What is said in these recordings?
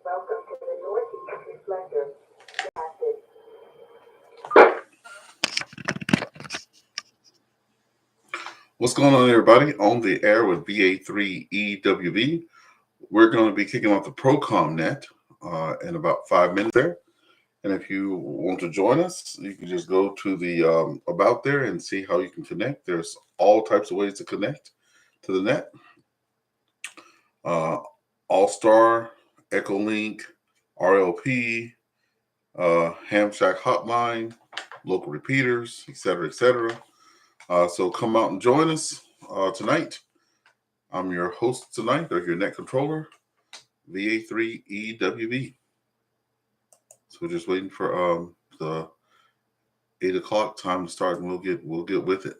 Welcome to the Northeast Reflector. What's going on, everybody? On the air with VA3EWV. We're going to be kicking off the ProCom Net in about 5 minutes there. And if you want to join us, you can just go to the about there and see how you can connect. There's all types of ways to connect to the net. AllStar, EchoLink, IRLP, Ham Shack Hotline, local repeaters, etc., etc. So come out and join us tonight. I'm your host tonight, or your net controller, VA3EWV. So we're just waiting for the 8 o'clock time to start, and we'll get with it.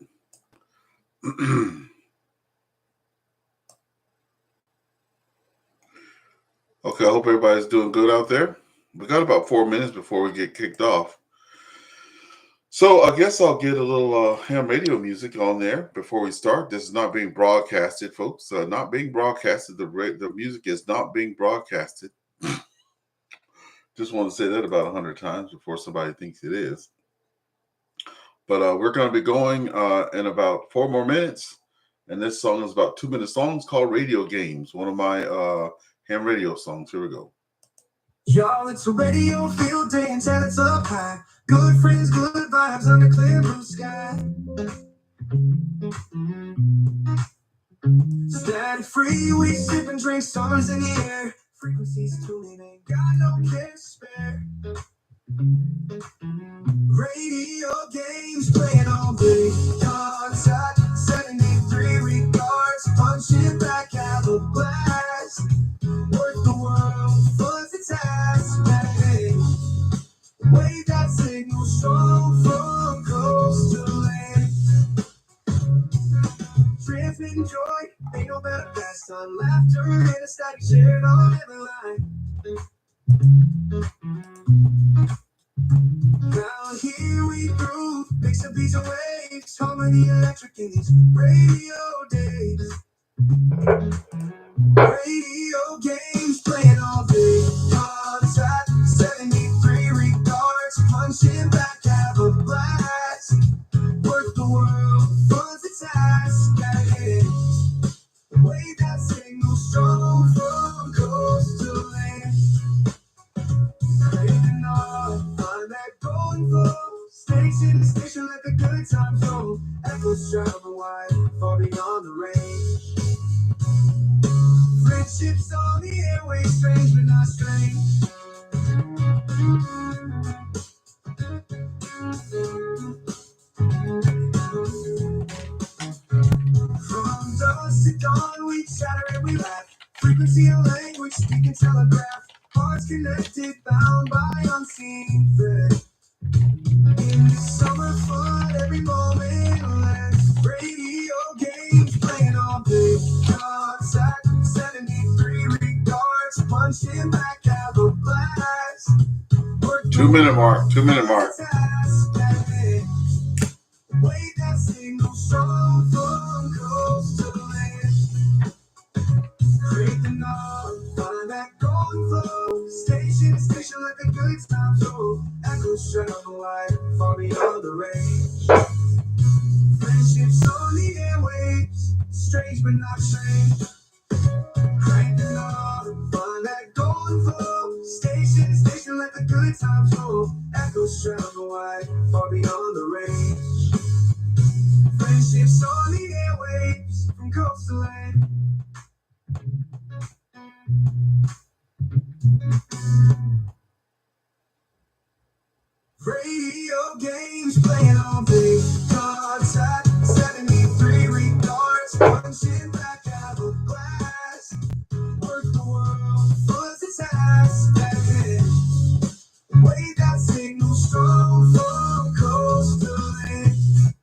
Okay, I hope everybody's doing good out there. We got about 4 minutes before we get kicked off. So I guess I'll get a little ham radio music on there before we start. This is not being broadcasted, folks. Not being broadcasted. The music is not being broadcasted. Just want to say that about 100 times before somebody thinks it is. But we're going to be going in about 4 more minutes. And this song is about 2 minutes long. It's called Radio Games, one of my ham radio songs. Here we go. Y'all, it's a radio field day and it's up high. Good friends, good vibes under clear blue sky. Static free, we sipping drink, stars in the air. Frequencies tuning, ain't got no care to spare. Radio games playing all day. Contact 73 regards, punching back, have a blast. Worth the world, fuzz the task. Hey, wave that signal strong from coast to land. Tripping joy, ain't no better best on laughter and a static shared on every line. Now here we groove, mix a beats of waves, harmony electric in these radio days. Radio games playing all day. Contact 73 regards, punching back, have a blast. Worth the world, fuzz the task. Gotta hit it. Wave that signal strong from coast to land. Craving on, find that golden flow. Station to station, let the good times roll. Echoes travel wide, far beyond the range. Friendships on the airways, strange but not strange. From dusk to dawn, we chatter and we laugh. Frequency and language, speak and telegraph. Hearts connected, bound by unseen thread. In the summer fun, every moment lasts. Radio games playing all day. Contact 73 regards, punching back, have a blast. 2 minute mark. 2 minute mark. Wave that signal strong from coast to land. Create the north, find that golden flow. Station to station, let the good times roll. Echoes travel wide, far beyond the range. Friendships on the airwaves, strange but not strange. Create the north, find that golden flow. Station to station, let the good times roll. Echoes travel wide, far beyond the range. Friendships on the airwaves, from coast to land. Radio games playing all day. Contact 73 regards, punching back, have a blast. Work the world, fuzz the task. Hey, wave that signal strong from coast to land.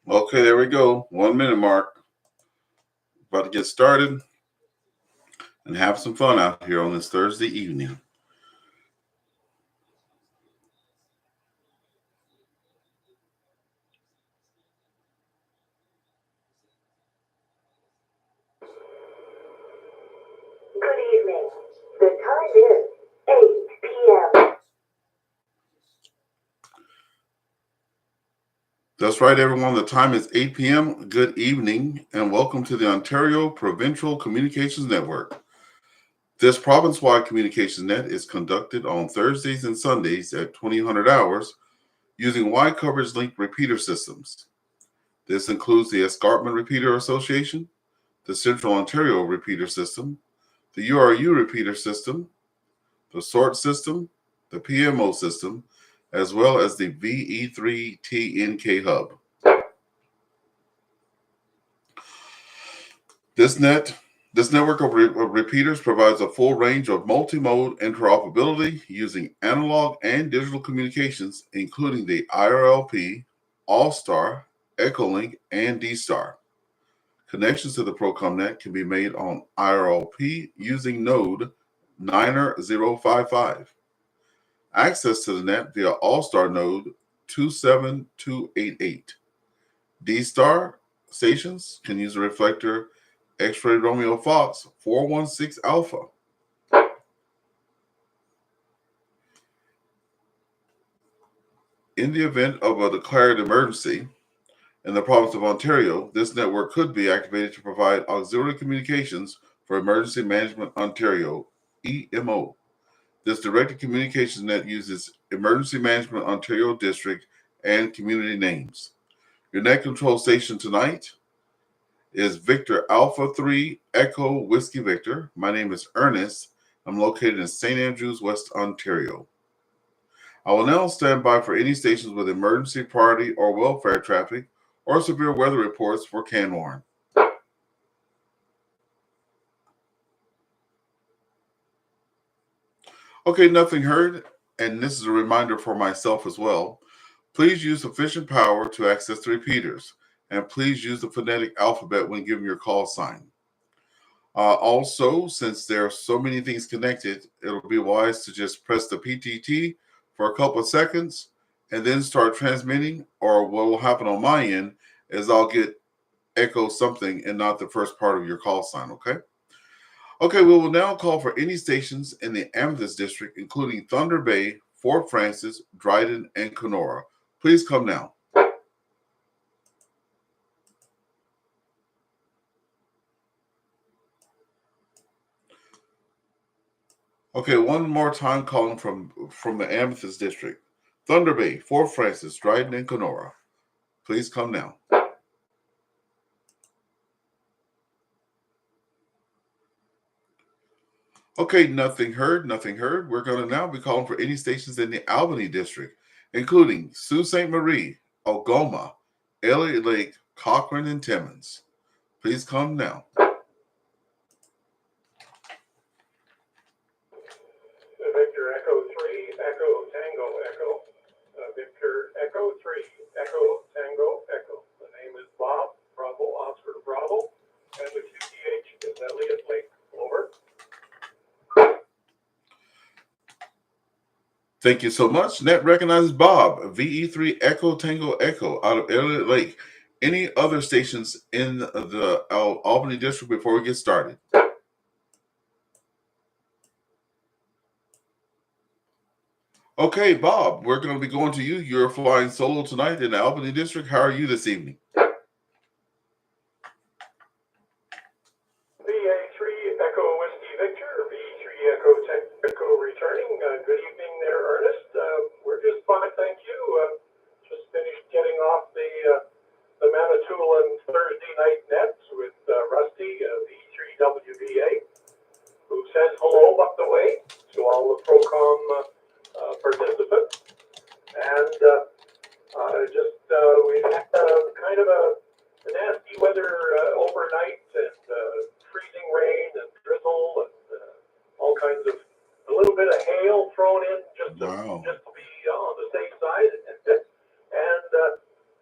Okay, there we go. 1 minute mark. About to get started and have some fun out here on this Thursday evening. Good evening. The time is That's right, everyone. The time is 8 p.m. Good evening, and welcome to the Ontario Provincial Communications Network. This province-wide communications net is conducted on Thursdays and Sundays at 2000 hours using wide coverage linked repeater systems. This includes the Escarpment Repeater Association, the Central Ontario Repeater System, the URU Repeater System, the SORT System, the PMO System, as well as the VE3TNK Hub. This network of repeaters provides a full range of multi-mode interoperability using analog and digital communications, including the IRLP, AllStar, Echolink, and DStar. Connections to the ProCom Net can be made on IRLP using node 90055. Access to the net via AllStar node 27288. DStar stations can use a reflector X-Ray Romeo Fox 416 Alpha. In the event of a declared emergency in the province of Ontario, this network could be activated to provide auxiliary communications for Emergency Management Ontario, EMO. This directed communications net uses Emergency Management Ontario District and community names. Your net control station tonight is Victor Alpha 3 Echo Whiskey Victor. My name is Earnest. I'm located in St. Andrews, West Ontario. I will now stand by for any stations with emergency, priority, or welfare traffic or severe weather reports for Canwarn. Okay, nothing heard, and this is a reminder for myself as well. Please use sufficient power to access the repeaters, and please use the phonetic alphabet when giving your call sign. Also, since there are so many things connected, it'll be wise to just press the PTT for a couple of seconds and then start transmitting, or what will happen on my end is I'll get echo something and not the first part of your call sign, okay? Okay, we will now call for any stations in the Amethyst District, including Thunder Bay, Fort Francis, Dryden, and Kenora. Please come now. Okay, one more time calling from the Amethyst District. Thunder Bay, Fort Francis, Dryden, and Kenora. Please come now. Okay, nothing heard, nothing heard. We're going to now be calling for any stations in the Albany District, including Sault Ste. Marie, Algoma, Elliott Lake, Cochrane, and Timmins. Please come now. Victor Echo 3, Echo Tango Echo. Victor Echo 3, Echo Tango Echo. The name is Bob, Bravo, Oscar Bravo, and the QTH is Elliott Lake. Over. Thank you so much. Net recognizes Bob, VE3 Echo Tango Echo out of Elliott Lake. Any other stations in the Albany District before we get started? Okay, Bob, we're going to be going to you. You're flying solo tonight in the Albany District. How are you this evening? VA3 Echo Whiskey Victor, V3 Echo Echo returning. Good evening there, Ernest. We're just fine, thank you. Just finished getting off the Manitoulin Thursday night nets with Rusty, V3WVA, who says hello up the way to all the ProCom participants. And we've had kind of a nasty weather overnight, and freezing rain and drizzle and all kinds of, a little bit of hail thrown in just to be on the safe side.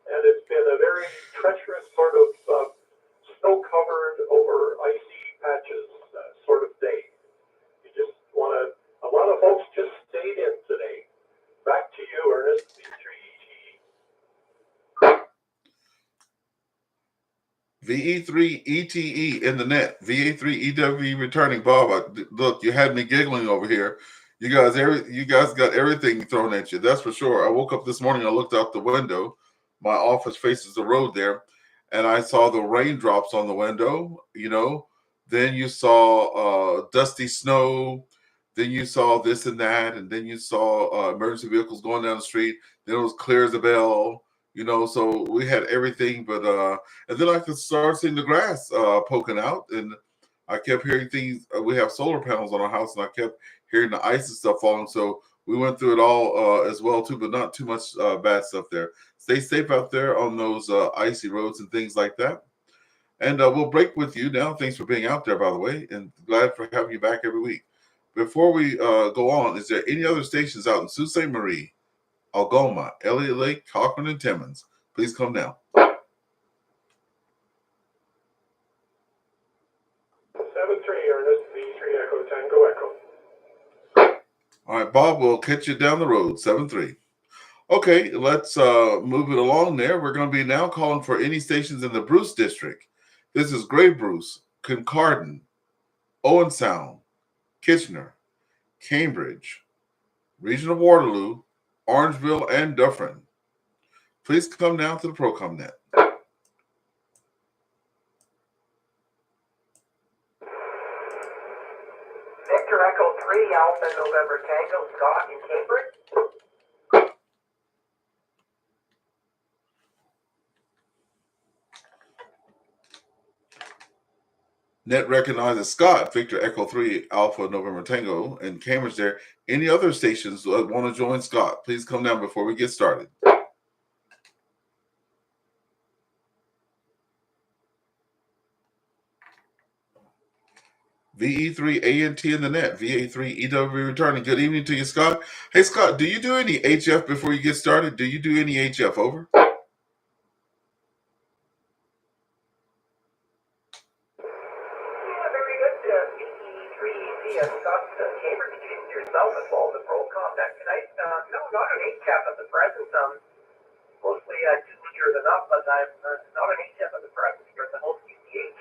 And it's been a very treacherous sort of snow-covered over icy patches sort of day. You just want to, a lot of folks just stayed in today. Back to you, Ernest, V3ETE. VE3ETE in the net. VA3EW returning. Bob, look, you had me giggling over here. You guys got everything thrown at you. That's for sure. I woke up this morning. I looked out the window. my office faces the road there, and I saw the raindrops on the window, then you saw dusty snow, then you saw this and that, and then you saw emergency vehicles going down the street. Then it was clear as a bell, so we had everything. But and then I could start seeing the grass poking out, and I kept hearing things. We have solar panels on our house, and I kept hearing the ice and stuff falling. So we went through it all as well too, but not too much bad stuff there. Stay safe out there on those icy roads and things like that. And we'll break with you now. Thanks for being out there, by the way, and glad for having you back every week. Before we go on, is there any other stations out in Sault Ste. Marie, Algoma, Elliott Lake, Cochrane, and Timmins? Please come now. 7-3, Earnest, V3 Echo Tango Echo. All right, Bob, we'll catch you down the road, 7-3. Okay, let's move it along there. We're going to be now calling for any stations in the Bruce District. This is Grey Bruce, Kincardine, Owen Sound, Kitchener, Cambridge, Region of Waterloo, Orangeville, and Dufferin. Please come down to the ProCom Net. Victor Echo 3, Alpha November Tango, Scott in Cambridge. Net recognizes Scott, Victor Echo 3, Alpha November Tango in Cambridge there. Any other stations that want to join Scott, please come down before we get started. VE3ANT in the net, VA3EW returning. Good evening to you, Scott. Hey, Scott, do you do any HF before you get started? Do you do any HF? Over. Scott, Cambridge, yourself as well as the ProCom Net tonight. No, not an HF at the present. Mostly 2 meters and up, but I'm not an HF at the present. We're at the whole CCH.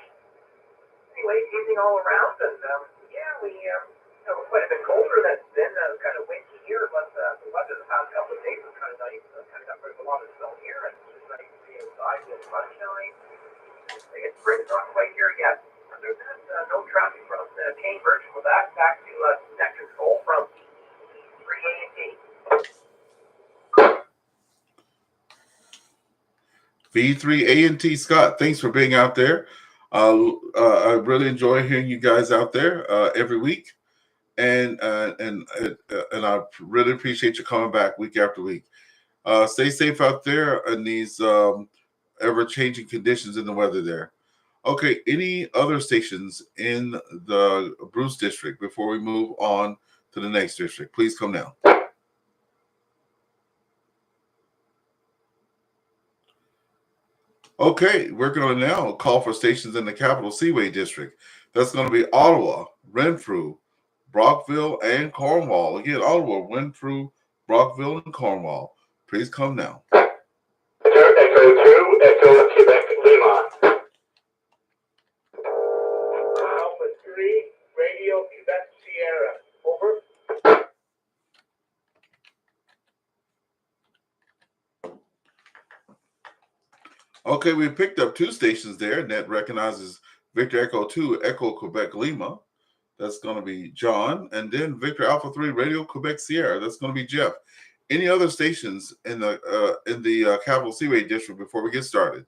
Anyway, evening all around, and we're quite a bit colder than it's been. Kind of windy here, but the weather the past couple of days was kind of nice. Kind of got rid of a lot of snow here, and it's just nice to be outside with sunshine. I guess spring's not quite here yet. Other than that, no traffic from Cambridge. With that, back to net control from 3A&T. V3A&T, Scott, thanks for being out there. I really enjoy hearing you guys out there every week, and I really appreciate you coming back week after week. Stay safe out there in these ever-changing conditions in the weather there. Okay, any other stations in the Bruce District before we move on to the next district? Please come now. Okay, we're going to now call for stations in the Capital Seaway District. That's going to be Ottawa, Renfrew, Brockville, and Cornwall. Again, Ottawa, Renfrew, Brockville, and Cornwall. Please come now. Echo 2, Echo Quebec Lima. Alpha 3, Radio Quebec Sierra. Over. Okay, we picked up 2 stations there. Net recognizes Victor Echo 2, Echo Quebec Lima. That's going to be John. And then Victor Alpha 3, Radio Quebec Sierra. That's going to be Jeff. Any other stations in the Capital Seaway District before we get started?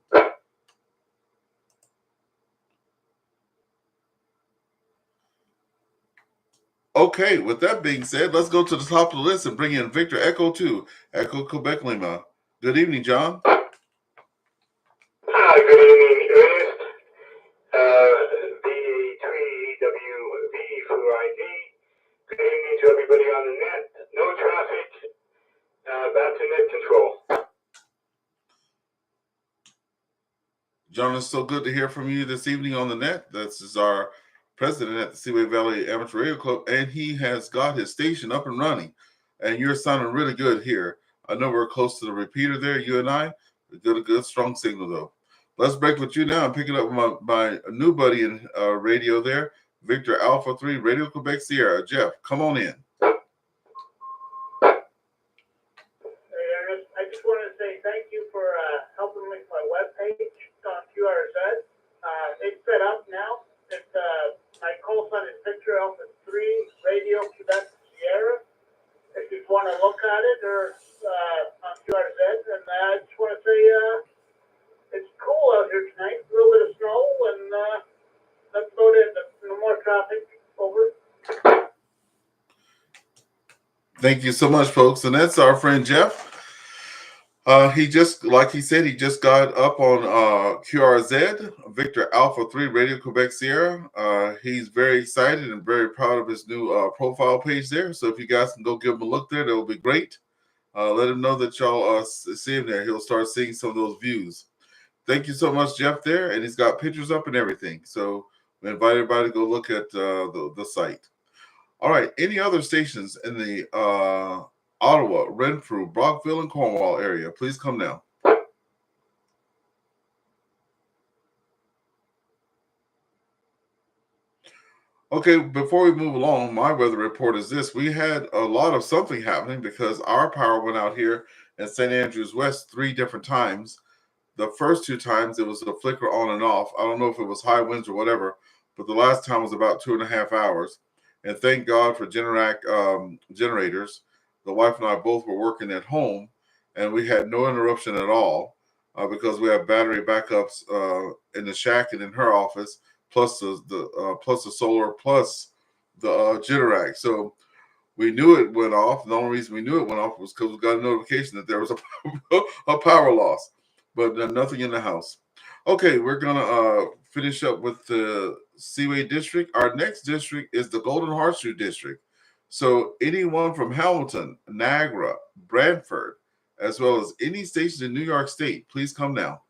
Okay, with that being said, let's go to the top of the list and bring in Victor Echo 2, Echo Quebec Lima. Good evening, John. Hi, good evening, Earnest. B3WV for ID. Good evening to everybody on the net. No traffic. Back to net control. John, it's so good to hear from you this evening on the net. This is our president at the Seaway Valley Amateur Radio Club, and he has got his station up and running. And you're sounding really good here. I know we're close to the repeater there, you and I. We got a good, strong signal, though. Let's break with you now. I'm picking up my new buddy in radio there, Victor Alpha 3, Radio Quebec Sierra. Jeff, come on in. I just wanted to say thank you for helping with my webpage on QRZ. It's set up now. It's my call sign is Victor Alpha 3 Radio Quebec Sierra. If you want to look at it or on QRZ, and I just want to say it's cool out here tonight. A little bit of snow, and that's about it. No more traffic. Over. Thank you so much, folks. And that's our friend Jeff. He just, like he said, he just got up on QRZ, Victor Alpha 3 Radio Quebec Sierra. He's very excited and very proud of his new profile page there. So if you guys can go give him a look there, that will be great. Let him know that y'all see him there. He'll start seeing some of those views. Thank you so much, Jeff, there. And he's got pictures up and everything. So we invite everybody to go look at the site. All right. Any other stations in the Ottawa, Renfrew, Brockville, and Cornwall area, please come now. Okay, before we move along, my weather report is this. We had a lot of something happening because our power went out here in St. Andrews West 3 different times. The first 2 times it was a flicker on and off. I don't know if it was high winds or whatever, but the last time was about 2.5 hours. And thank God for Generac generators. The wife and I both were working at home, and we had no interruption at all because we have battery backups in the shack and in her office, plus the solar, plus the Generac. So we knew it went off. The only reason we knew it went off was because we got a notification that there was a power loss, but nothing in the house. Okay, we're gonna finish up with the Seaway District. Our next district is the Golden Horseshoe District. So anyone from Hamilton, Niagara, Brantford, as well as any station in New York State, please come now.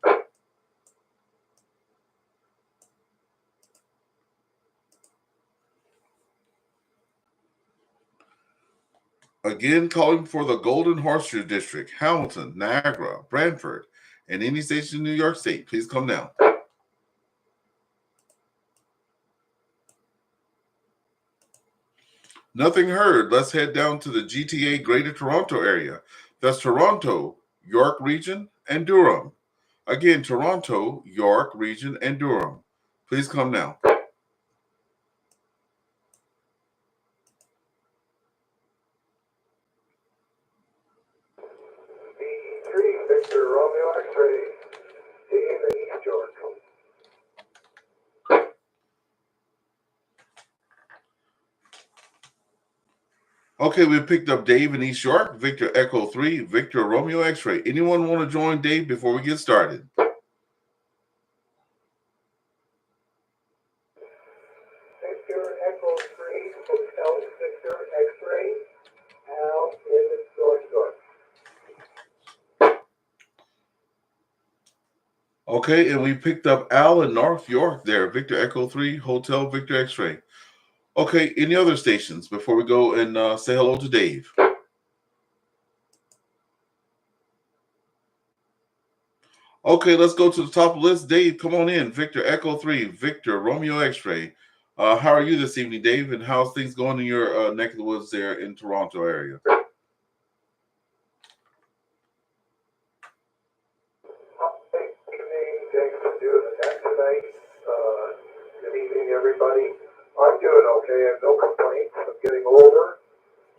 Again, calling for the Golden Horseshoe District, Hamilton, Niagara, Brantford, and any station in New York State, please come now. Nothing heard. Let's head down to the GTA Greater Toronto area. That's Toronto, York Region, and Durham. Again, Toronto, York Region, and Durham. Please come now. V3 Victor Romeo X-ray in the East York. Okay, we picked up Dave in East York, Victor Echo 3, Victor Romeo X-ray. Anyone want to join Dave before we get started? Victor Echo 3, Hotel Victor X-ray, Al in North York. Okay, and we picked up Al in North York there, Victor Echo 3, Hotel Victor X-ray. Okay, any other stations before we go and say hello to Dave? Okay, let's go to the top of the list. Dave, come on in. Victor Echo 3, Victor Romeo X-ray. How are you this evening, Dave? And how's things going in your neck of the woods there in Toronto area? Thanks for doing the net tonight. Good evening, everybody. I'm doing okay. I have no complaints. I'm getting older.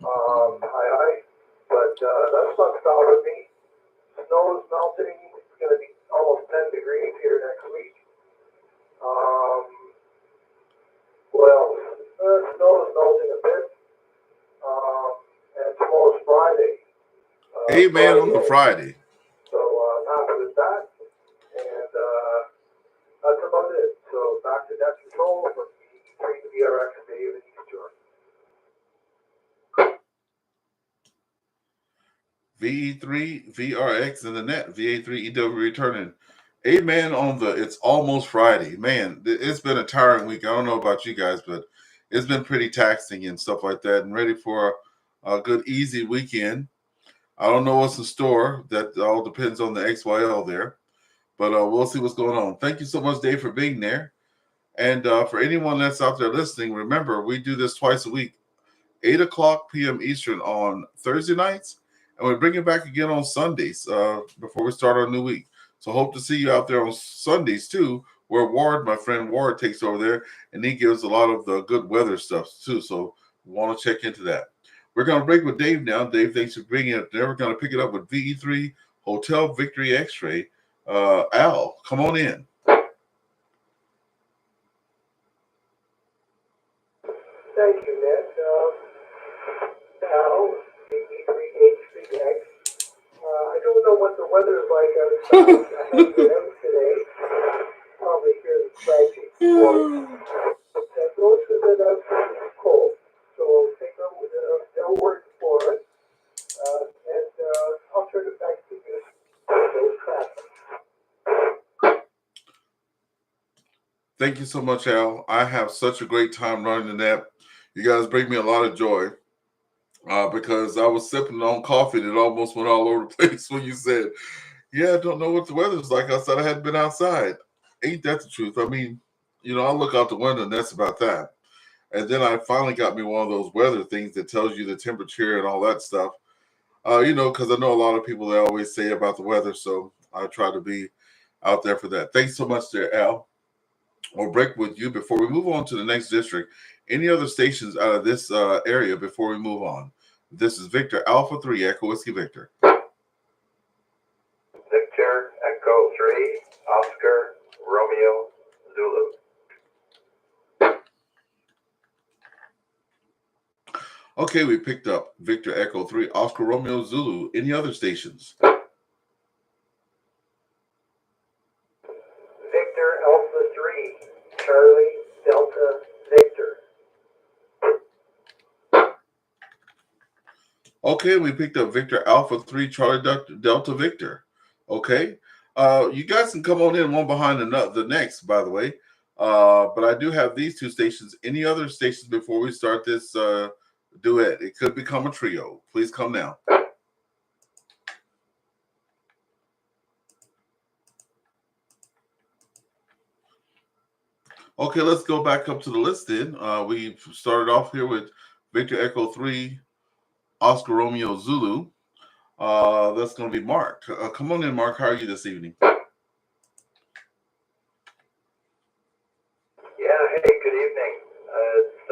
Hi. But that's not stopping me. Snow is melting. It's going to be almost 10 degrees here next week. Snow is melting a bit. And tomorrow's Friday. Amen on the Friday. So I'm happy with that. And that's about it. So back to net control from the VRX Dave in East York. VE3, VRX, and the net, VA3EW returning. Amen on the it's almost Friday. Man, it's been a tiring week. I don't know about you guys, but it's been pretty taxing and stuff like that, and ready for a good, easy weekend. I don't know what's in store. That all depends on the XYL there, but we'll see what's going on. Thank you so much, Dave, for being there. And for anyone that's out there listening, remember, we do this twice a week, 8 o'clock p.m. Eastern on Thursday nights, and we bring it back again on Sundays before we start our new week. So hope to see you out there on Sundays too, where Ward, my friend Ward, takes over there, and he gives a lot of the good weather stuff too. So we want to check into that. We're going to break with Dave now. Dave, thanks for bringing it there. We're going to pick it up with VE3 Hotel Victory X-Ray. Al, come on in. Thank you, Ned. Al, VE3H3X. I don't know what the weather is like outside. I haven't been out today. Probably hear the scratchy voice. And most of it outside is cold. So I'll take their word for it. And I'll turn it back to you. Those traffic. Thank you so much, Al. I have such a great time running the net. You guys bring me a lot of joy because I was sipping on coffee and it almost went all over the place when you said, yeah, I don't know what the weather's like outside. I hadn't been outside. Ain't that the truth? I mean, you know, I look out the window and that's about that. And then I finally got me one of those weather things that tells you the temperature and all that stuff. You know, because I know a lot of people, they always say about the weather. So I try to be out there for that. Thanks so much there, Al. We'll break with you before we move on to the next district. Any other stations out of this area before we move on? This is Victor Alpha 3 Echo Whiskey Victor. Victor Echo 3 Oscar Romeo Zulu. Okay, we picked up Victor Echo 3 Oscar Romeo Zulu. Any other stations? Victor Alpha 3, Charlie Delta Victor. Okay, we picked up Victor Alpha 3 Charlie Delta Victor. Okay. You guys can come on in one behind the next, by the way. But I do have these two stations. Any other stations before we start this duet? It could become a trio. Please come now. Okay, let's go back up to the list then. We started off here with Victor Echo 3 Oscar Romeo Zulu. That's going to be Mark. Come on in, Mark. How are you this evening? Yeah, hey, good evening. It's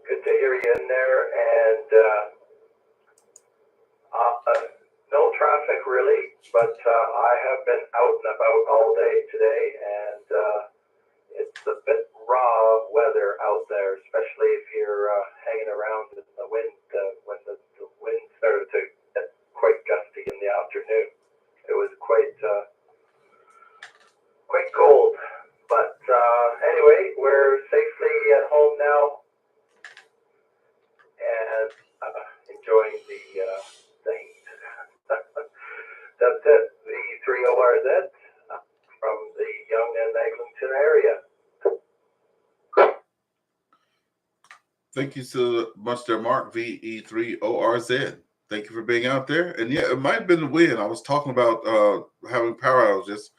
good to hear you in there, and no traffic really, but I have been out and about all day today, and it's a bit raw weather out there, especially if you're hanging around in the wind when the wind started to get quite gusty in the afternoon. It was quite cold, but anyway, we're safely at home now and enjoying the heat. That's it. The 3ORZ from the Young and Eglinton area. Thank you so much there, Mark, VE3ORZ. Thank you for being out there. And yeah, it might have been the wind. I was talking about having power outages.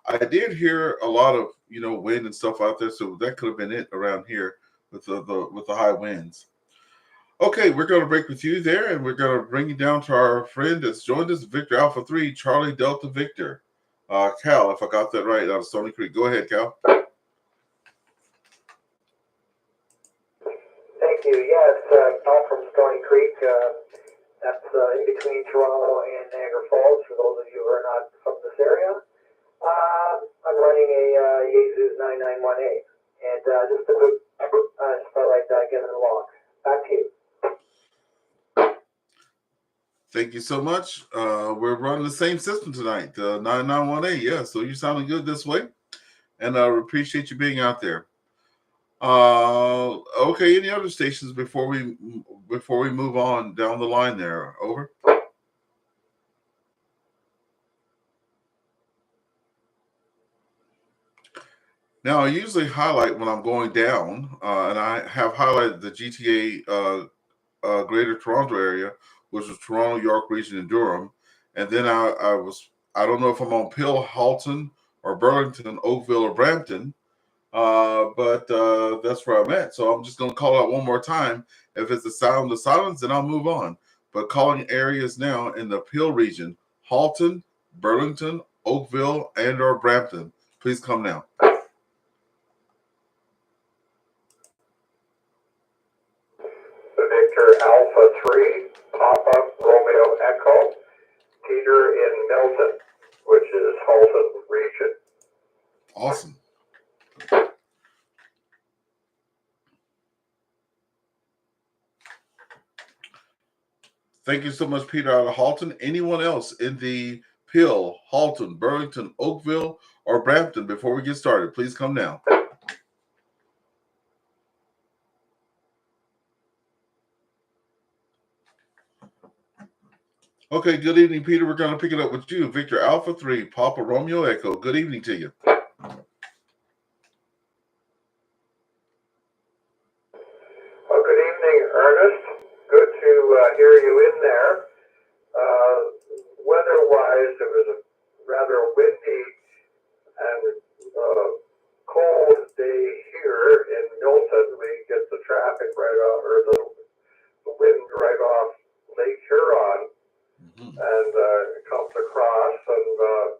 I did hear a lot of, you know, wind and stuff out there, so that could have been it around here with the high winds. Okay, we're going to break with you there, and we're going to bring you down to our friend that's joined us, Victor Alpha 3, Charlie Delta Victor. Cal, if I got that right, out of Stony Creek. Go ahead, Cal. Thank you. Yeah, it's Cal from Stony Creek. That's in between Toronto and Niagara Falls, for those of you who are not from this area. I'm running a Jesus 991A. And just a quick, just felt like getting it along. Back to you. Thank you so much. We're running the same system tonight, 991A. Yeah, so you're sounding good this way. And I appreciate you being out there. Okay, any other stations before we move on down the line there? Over. Now, I usually highlight when I'm going down, and I have highlighted the GTA Greater Toronto area, which was Toronto, York Region, and Durham. And then I don't know if I'm on Peel, Halton, or Burlington, Oakville, or Brampton, but that's where I'm at. So I'm just going to call out one more time. If it's the sound of silence, then I'll move on. but calling areas now in the Peel region, Halton, Burlington, Oakville, and or Brampton. Please come now. Victor Alpha 3, Papa Romeo Echo, Peter in Milton, which is Halton region. Awesome. Thank you so much, Peter, out of Halton. Anyone else in the Peel, Halton, Burlington, Oakville, or Brampton before we get started? Please come now. Okay, good evening, Peter. We're going to pick it up with you. Victor Alpha 3, Papa Romeo Echo. Good evening to you. Well, good evening, Ernest. Good to hear you in there. Weather-wise, it was a rather windy and cold day here in Milton. We get the traffic right off, or the wind right off Lake Huron, and it comes across, and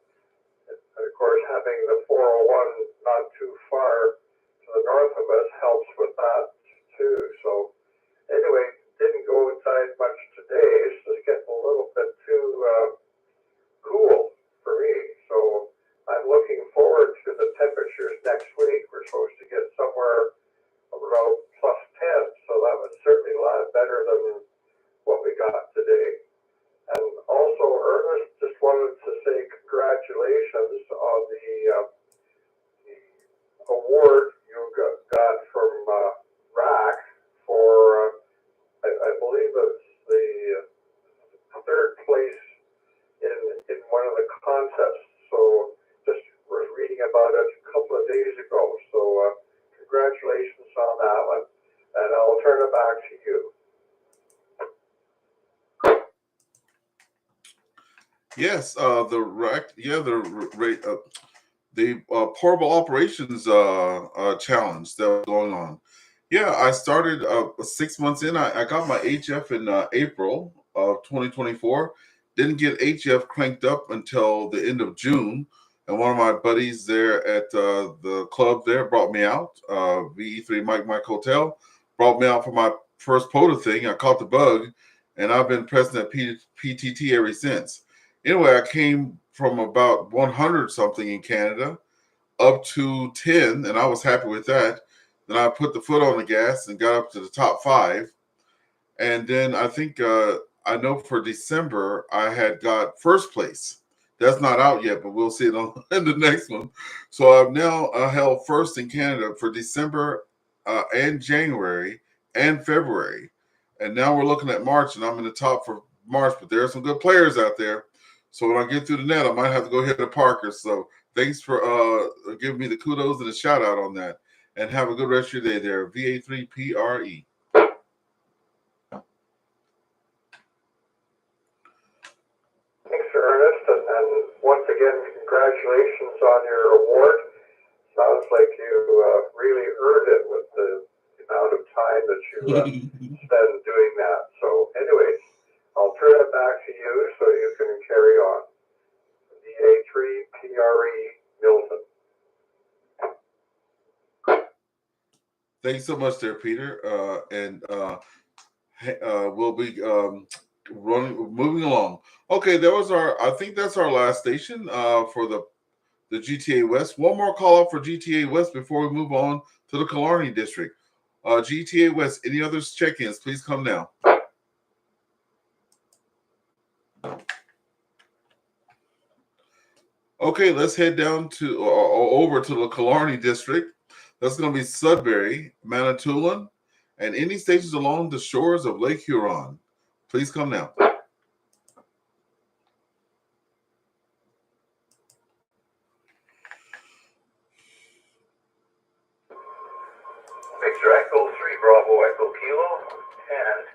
of course having the 401 not too far to the north of us helps with that too. So anyway, didn't go inside much today. It's just getting a little bit too cool for me. So I'm looking forward to the temperatures next week. We're supposed to get somewhere around plus 10. So that was certainly a lot better than what we got today. And also, Ernest, just wanted to say congratulations on the award you got from RAC for, I believe it's the third place in one of the contests. So just was reading about it a couple of days ago. So congratulations on that one. And I'll turn it back to you. Yes, the portable operations challenge that was going on. Yeah, I started 6 months in. I got my HF in April of 2024. Didn't get HF cranked up until the end of June. And one of my buddies there at the club there brought me out, VE3 Mike Hotel, brought me out for my first POTA thing. I caught the bug, and I've been pressing that PTT ever since. Anyway, I came from about 100 something in Canada up to 10, and I was happy with that. Then I put the foot on the gas and got up to the top 5. And then I think I know for December I had got first place. That's not out yet, but we'll see it on in the next one. So I've now held first in Canada for December and January and February. And now we're looking at March, and I'm in the top for March, but there are some good players out there. So when I get through the net, I might have to go hit a Parker. So thanks for giving me the kudos and a shout out on that. And have a good rest of your day there. VA3PRE. Thanks, Ernest. And once again, congratulations on your award. Sounds like you really earned it with the amount of time that you spend doing that. So anyways, I'll turn it back to you so you can carry on. VA3PRE Milton. Thanks so much there, Peter. We'll be moving along. Okay, I think that's our last station for the GTA West. One more call out for GTA West before we move on to the Killarney district. GTA West, any other check-ins, please come now. Okay, let's head down to or over to the Killarney district. That's going to be Sudbury, Manitoulin, and any stations along the shores of Lake Huron. Please come now. Victor Echo 3 Bravo Echo Kilo and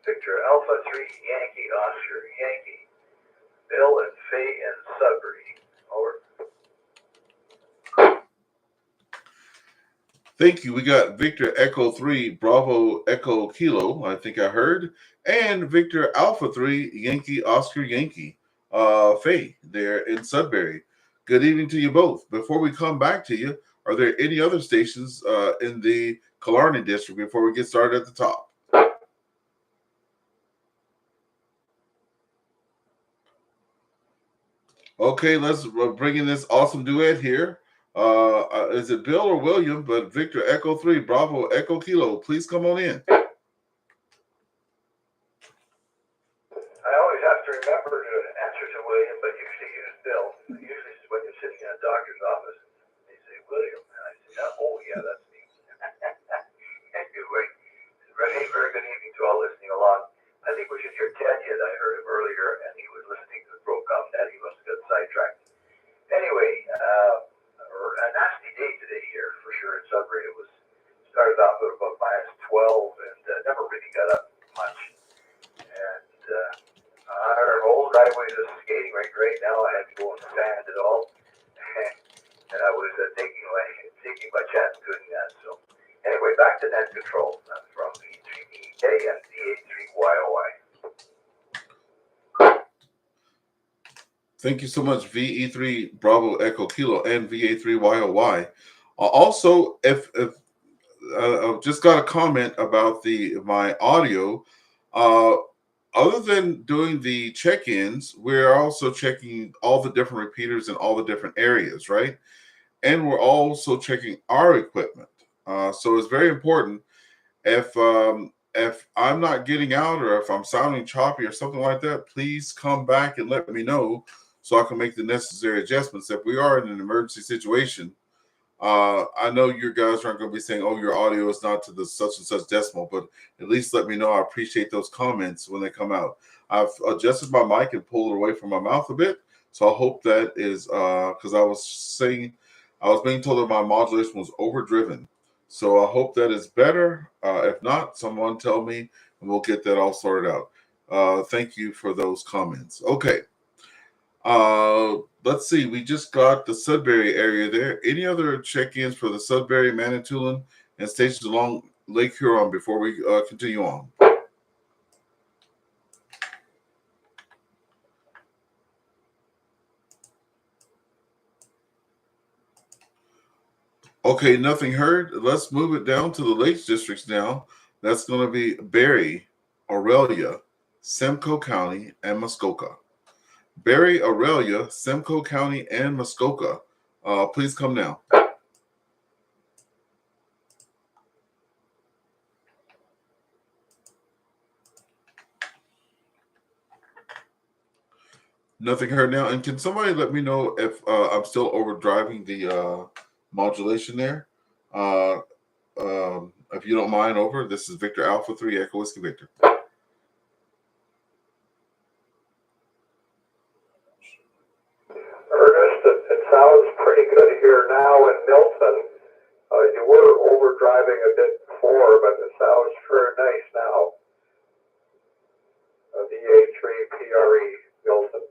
Victor Alpha 3 Yankee Oscar Yankee. Bill and Faye in Sudbury. Over. Thank you. We got Victor Echo 3, Bravo Echo Kilo, I think I heard, and Victor Alpha 3, Yankee Oscar Yankee, Faye, there in Sudbury. Good evening to you both. Before we come back to you, are there any other stations in the Killarney district before we get started at the top? Okay, let's bring in this awesome duet here. Is it Bill or William? But Victor Echo 3, Bravo Echo Kilo, please come on in. I always have to remember to answer to William, but usually use Bill. Usually it's when you're sitting in a doctor's office and they say William, and I say, oh yeah, that's me. Anyway, very, very good evening to all listening along. I think we should hear Ted yet. I heard him earlier, and he was listening to the ProCom Net. He must have got sidetracked. Anyway, a nasty day today here for sure in Sudbury. It was started off at about -12 and never really got up much. And our whole driveway is skating rink right now. I had to go and sand it all, and I was taking my chance doing that. So anyway, back to net control from V3EK and VA3YOI. Thank you so much, VE3 Bravo Echo Kilo and VA3YOY. Also, if I've just got a comment about my audio. Other than doing the check-ins, we're also checking all the different repeaters in all the different areas, right? And we're also checking our equipment. So it's very important if I'm not getting out or if I'm sounding choppy or something like that, please come back and let me know so I can make the necessary adjustments. If we are in an emergency situation, I know you guys aren't going to be saying, oh, your audio is not to the such and such decimal, but at least let me know. I appreciate those comments when they come out. I've adjusted my mic and pulled it away from my mouth a bit. So I hope that is because I was being told that my modulation was overdriven. So I hope that is better. If not, someone tell me and we'll get that all sorted out. Thank you for those comments. Okay. Let's see. We just got the Sudbury area there. Any other check-ins for the Sudbury, Manitoulin, and stations along Lake Huron before we continue on? Okay, nothing heard. Let's move it down to the Lakes districts now. That's going to be Barrie, Aurelia, Simcoe County, and Muskoka. Barrie, Aurelia, Simcoe County, and Muskoka. Please come now. Nothing heard now. And can somebody let me know if I'm still overdriving the modulation there? If you don't mind, over. This is Victor Alpha 3 Echo Whiskey Victor. Ernest, it sounds pretty good here now in Milton. You were overdriving a bit before, but it sounds very nice now. VA3 PRE Milton.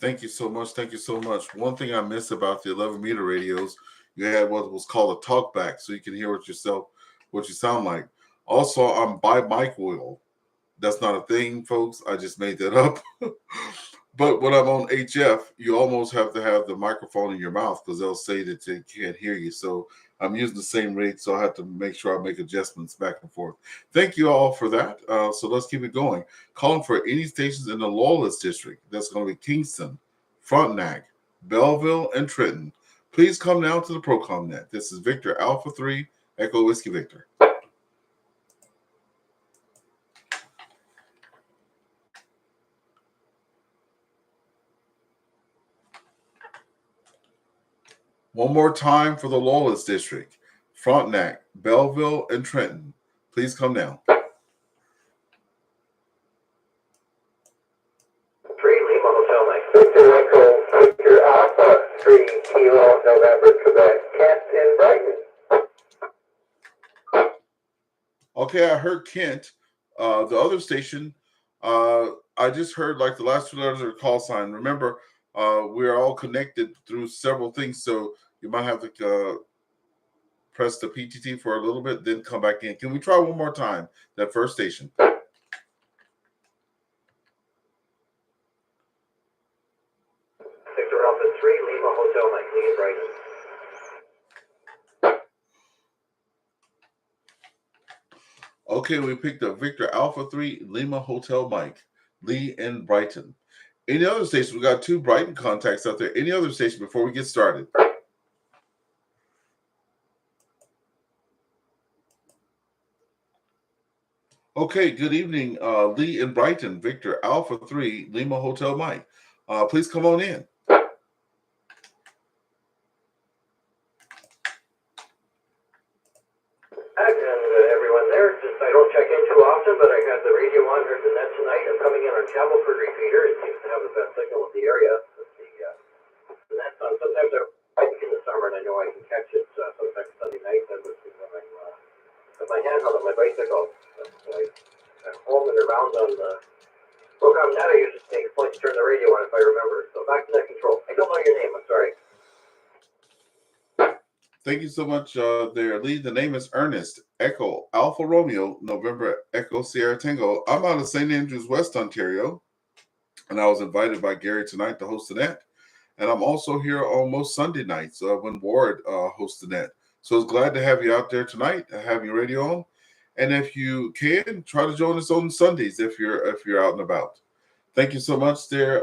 Thank you so much. Thank you so much. One thing I miss about the 11-meter radios, you had what was called a talkback, so you can hear what you sound like. Also, I'm by mic wheel. That's not a thing, folks. I just made that up. But when I'm on HF, you almost have to have the microphone in your mouth because they'll say that they can't hear you. So I'm using the same rate, so I have to make sure I make adjustments back and forth. Thank you all for that. So let's keep it going. Calling for any stations in the Lawless District. That's going to be Kingston, Frontenac, Belleville, and Trenton. Please come now to the ProCom Net. This is Victor Alpha 3 Echo Whiskey Victor. One more time for the Lawless District. Frontenac, Belleville, and Trenton. Please come now. 3 Lima Hotel Mike. Victor Echo, Victor Alpha, 3 Kilo, November, Quebec, Kent in Brighton. Okay, I heard Kent. The other station, I just heard like the last two letters of the call sign. Remember, we're all connected through several things, so you might have to press the PTT for a little bit, then come back in. Can we try one more time, that first station? Victor Alpha 3, Lima Hotel Mike, Lee and Brighton. Okay, we picked up Victor Alpha 3, Lima Hotel Mike, Lee and Brighton. Any other station? We got 2 Brighton contacts out there. Any other station before we get started? Okay, good evening, Lee and Brighton, Victor Alpha 3, Lima Hotel Mike. Please come on in. Everyone there, just I don't check in too often, but I had the radio on here to net tonight. I'm coming in on Cavalford repeater. It seems to have the best signal of the area. The net's on. Sometimes I think in the summer, and I know I can catch it sometimes Sunday night. That was when I'm with my handheld on my bicycle. I'm home and around on the ProCom Net. I usually take a point to turn the radio on if I remember. So back to net control. I don't know your name. I'm sorry. Thank you so much there, Lee. The name is Earnest, Echo Alpha Romeo, November Echo Sierra Tango. I'm out of St. Andrews, West Ontario, and I was invited by Gary tonight to host the net. And I'm also here on most Sunday nights when Ward hosts the net. So it's glad to have you out there tonight, have your radio on. And if you can, try to join us on Sundays if you're out and about. Thank you so much there,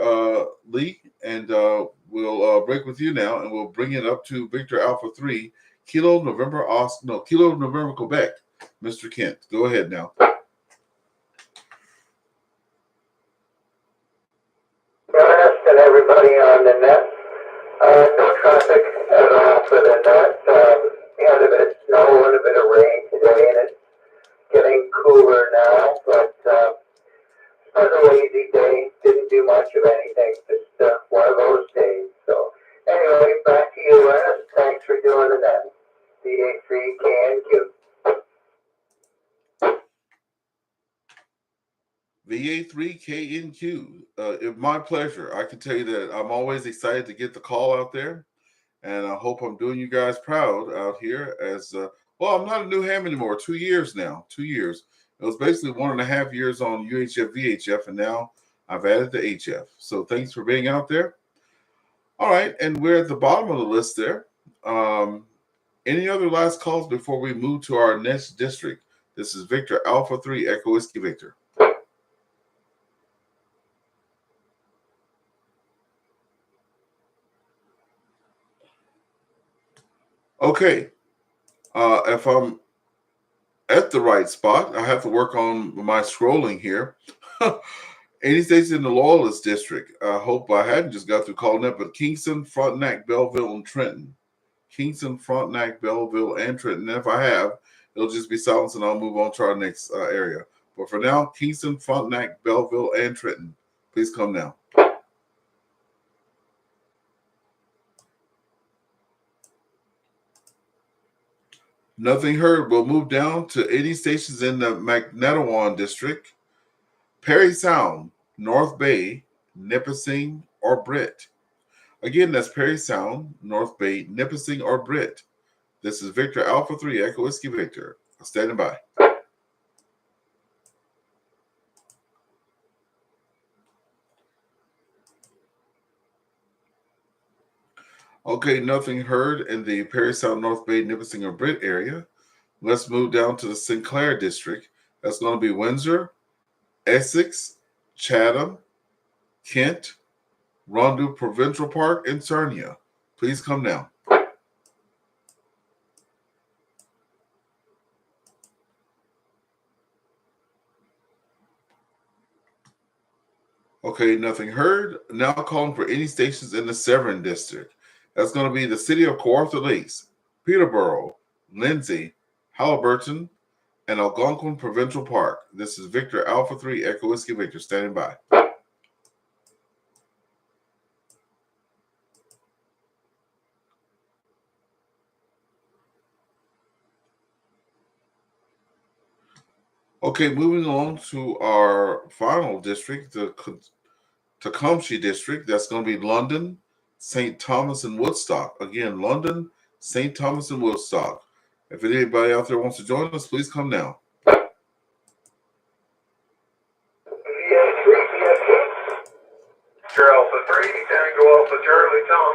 Lee. And we'll break with you now, and we'll bring it up to Victor Alpha 3, Kilo November Quebec. Mr. Kent, go ahead now. Earnest and everybody on the net. No traffic at all for the net. Had a bit of snow and a bit of rain today, and it's getting cooler now, but it was a lazy day. Didn't do much of anything. Just one of those days. So anyway, back to you, Earnest. Thanks for doing the net. VA3KNQ. VA3KNQ. My pleasure. I can tell you that I'm always excited to get the call out there, and I hope I'm doing you guys proud out here. As well, I'm not a new ham anymore. 2 years now. 2 years. It was basically 1.5 years on UHF, VHF, and now I've added the HF. So thanks for being out there. All right, and we're at the bottom of the list there. Any other last calls before we move to our next district? This is Victor Alpha 3, Echo Whiskey Victor. Okay, if I'm at the right spot, I have to work on my scrolling here. Any states in the Loyalist District? I hope I hadn't just got through calling that, but Kingston, Frontenac, Belleville, and Trenton. Kingston, Frontenac, Belleville, and Trenton. And if I have, it'll just be silence, and I'll move on to our next area. But for now, Kingston, Frontenac, Belleville, and Trenton. Please come now. Nothing heard. We'll move down to any stations in the Magnetawan District. Perry Sound, North Bay, Nipissing, or Britt. Again, that's Perry Sound, North Bay, Nipissing, or Britt. This is Victor Alpha 3, Echo Whiskey Victor. Standing by. Okay, nothing heard in the Perry Sound, North Bay, Nipissing, or Britt area. Let's move down to the Sinclair District. That's going to be Windsor, Essex, Chatham, Kent, Rondeau Provincial Park, and Sarnia. Please come now. Okay, nothing heard. Now calling for any stations in the Severn District. That's going to be the city of Kawartha Lakes, Peterborough, Lindsay, Halliburton, and Algonquin Provincial Park. This is Victor Alpha 3, Echo Whiskey Victor, standing by. Okay, moving on to our final district, the Tecumseh District. That's going to be London, St. Thomas, and Woodstock. Again, London, St. Thomas, and Woodstock. If anybody out there wants to join us, please come now. Victor Alpha 3, Tango Alpha Charlie, Tom.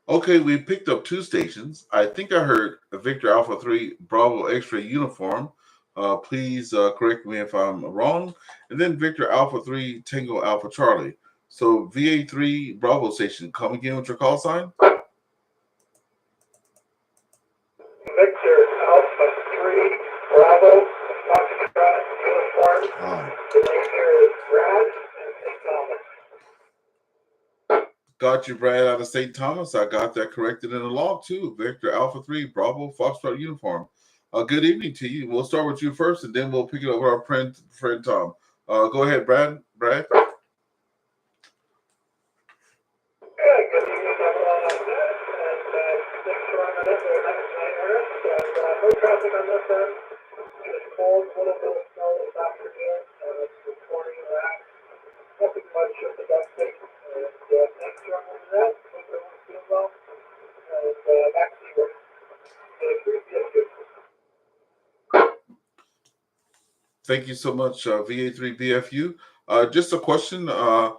Okay, we picked up 2 stations. I think I heard Victor Alpha 3 Bravo X-ray uniform. Please correct me if I'm wrong. And then Victor Alpha 3 Tango Alpha Charlie. So VA3 Bravo station, come again with your call sign. Victor Alpha 3 Bravo Foxtrot uniform. The name here is Brad and St. Thomas. Got you, Brad, out of St. Thomas. I got that corrected in the log too. Victor Alpha 3 Bravo Foxtrot uniform. Good evening to you. We'll start with you first, and then we'll pick it up with our friend Tom. Go ahead, Brad. Good evening, everyone on that, and thanks for running it. Nice night, Earnest, and no traffic on this end. Just cold, a little bit of snow this afternoon, this morning, nothing much of the best thing. And thanks for running that. Hope everyone's doing well. And back to you. Thank you so much, VA3BFU. Just a question. Are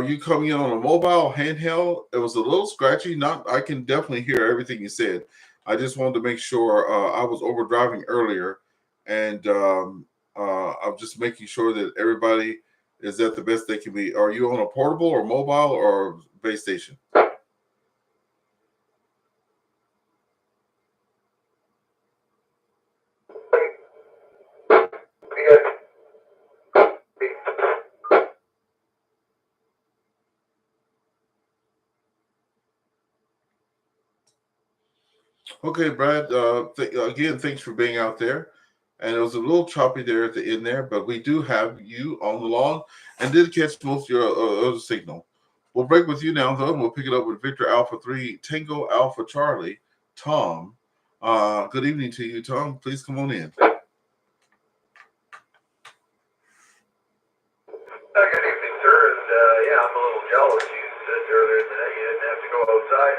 you coming in on a mobile, handheld? It was a little scratchy. I can definitely hear everything you said. I just wanted to make sure I was overdriving earlier, and I'm just making sure that everybody is at the best they can be. Are you on a portable or mobile or base station? Okay, Brad. Again, thanks for being out there. And it was a little choppy there at the end there, but we do have you on the lawn and did catch most of your other signal. We'll break with you now, though, and we'll pick it up with Victor Alpha 3 Tango Alpha Charlie, Tom. Good evening to you, Tom. Please come on in. Good evening, sir. And yeah, I'm a little jealous. You said earlier today you didn't have to go outside.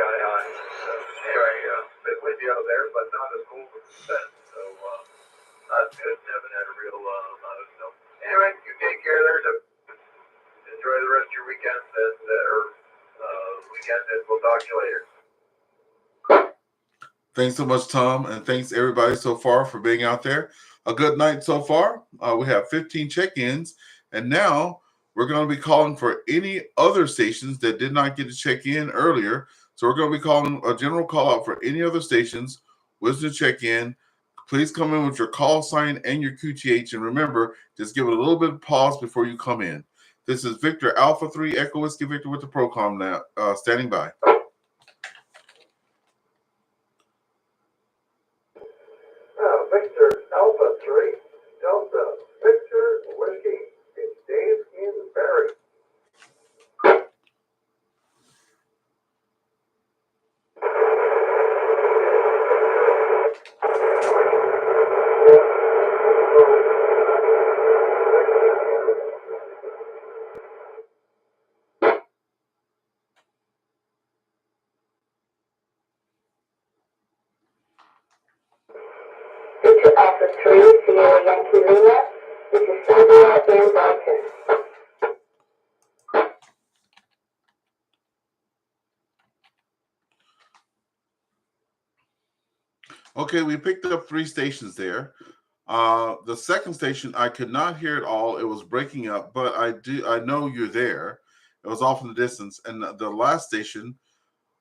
Anyway, been with you out there, but not as cold as it's been. So that's good. Haven't had a real amount of snow. Anyway, you take care there. Enjoy the rest of your weekend, and we'll talk to you later. Thanks so much, Tom, and thanks everybody so far for being out there. A good night so far. We have 15 check-ins, and now we're going to be calling for any other stations that did not get to check in earlier. So we're going to be calling a general call out for any other stations. Wisdom check-in. Please come in with your call sign and your QTH, and remember, just give it a little bit of pause before you come in. This is Victor Alpha 3 Echo Whiskey Victor with the ProCom Net, standing by. Victor Alpha 3 Delta Victor Whiskey. It's Dave in Barry. Victor Alpha 3, Sierra Yankee Lima. This is Sandra in Boston. Okay, we picked up 3 stations there. The second station, I could not hear it all. It was breaking up, but I know you're there. It was off in the distance. And the last station,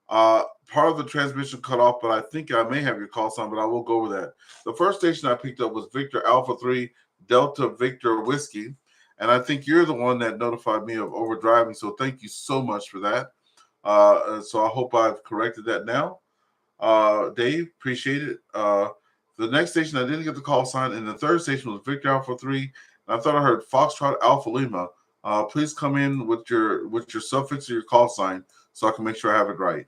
part of the transmission cut off, but I think I may have your call sign, but I will go over that. The first station I picked up was Victor Alpha 3 Delta Victor Whiskey. And I think you're the one that notified me of overdriving. So thank you so much for that. So I hope I've corrected that now. Dave, appreciate it. The next station, I didn't get the call sign. And the third station was Victor Alpha 3. And I thought I heard Foxtrot Alpha Lima. Please come in with your suffix or your call sign so I can make sure I have it right.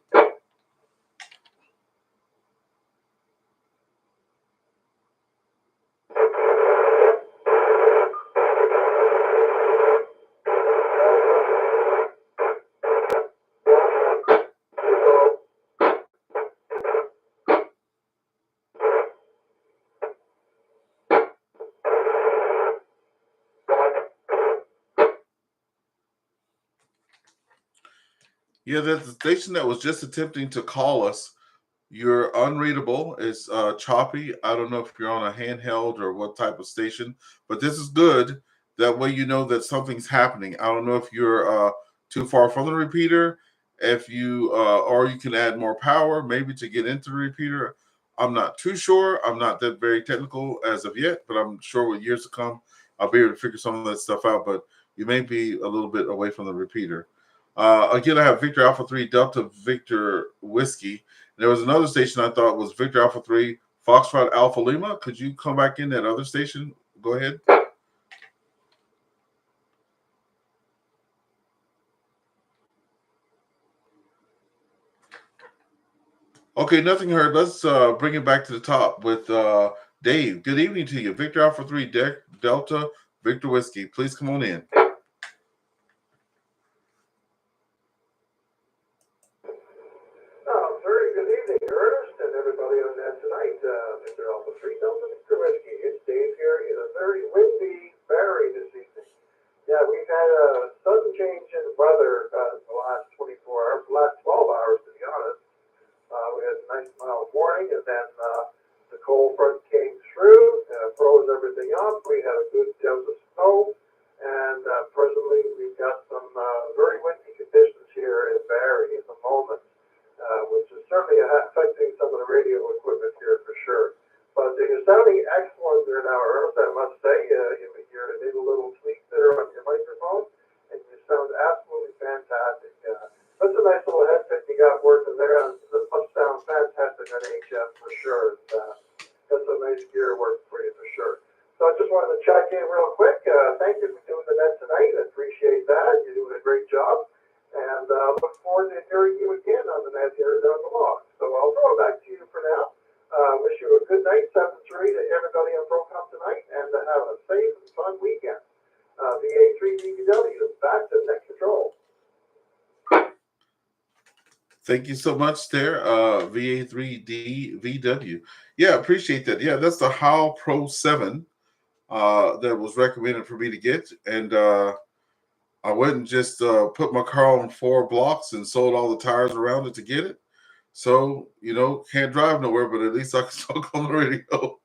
Yeah, that's the station that was just attempting to call us. You're unreadable. It's choppy. I don't know if you're on a handheld or what type of station, but this is good. That way you know that something's happening. I don't know if you're too far from the repeater, if you or you can add more power maybe to get into the repeater. I'm not too sure. I'm not that very technical as of yet, but I'm sure with years to come, I'll be able to figure some of that stuff out. But you may be a little bit away from the repeater. Again, I have Victor Alpha 3 Delta Victor Whiskey. There was another station I thought was Victor Alpha 3 Foxtrot Alpha Lima. Could you come back in that other station? Go ahead. Okay, nothing heard. Let's bring it back to the top with Dave. Good evening to you. Victor Alpha 3 Delta Victor Whiskey. Please come on in. Very good evening, Ernest, and everybody on that tonight. Mr. Alpha 3 Delta Mr. Whiskey. It's Dave here in a very windy Barrie this evening. Yeah, we've had a sudden change in weather the last 24 hours, the last 12 hours, to be honest. We had a nice mild morning, and then the cold front came through, froze everything up. We had a good dose of snow, and presently we've got some very windy conditions here in Barrie at the moment. Which is certainly affecting some of the radio equipment here for sure. But you're sounding excellent there now, Ernest, I must say. You did a little tweak there on your microphone, and you sound absolutely fantastic. That's a nice little headset you got working there. It must sound fantastic on HF for sure. That's some nice gear working for you for sure. So I just wanted to check in real quick. Thank you for doing the net tonight. I appreciate that. You're doing a great job. And look forward to hearing you again on the net here down the log. So I'll throw it back to you for now. Wish you a good night, 7-3 to everybody on ProCom tonight, and to have a safe and fun weekend. VA3 DVW, back to net control. Thank you so much there, VA3DVW. Yeah, appreciate that. Yeah, that's the HAL Pro 7 that was recommended for me to get. And I wouldn't just put my car on 4 blocks and sold all the tires around it to get it. So, can't drive nowhere, but at least I can talk on the radio.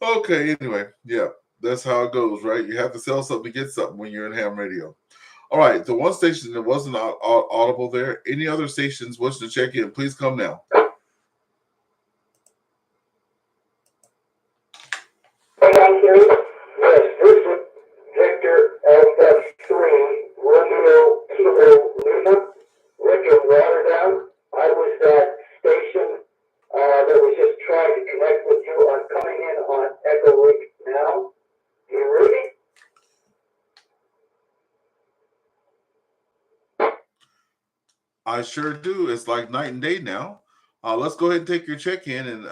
Okay, anyway, yeah, that's how it goes, right? You have to sell something to get something when you're in ham radio. All right, the one station that wasn't audible there. Any other stations wishing to check in, please come now. Yes, this is Victor Alpha 3 Romeo Kilo Lima, Rick in Rotterdam. I was that station that was just trying to connect with you. I'm coming in on Echo Link now. You ready? I sure do. It's like night and day now. Let's go ahead and take your check-in, and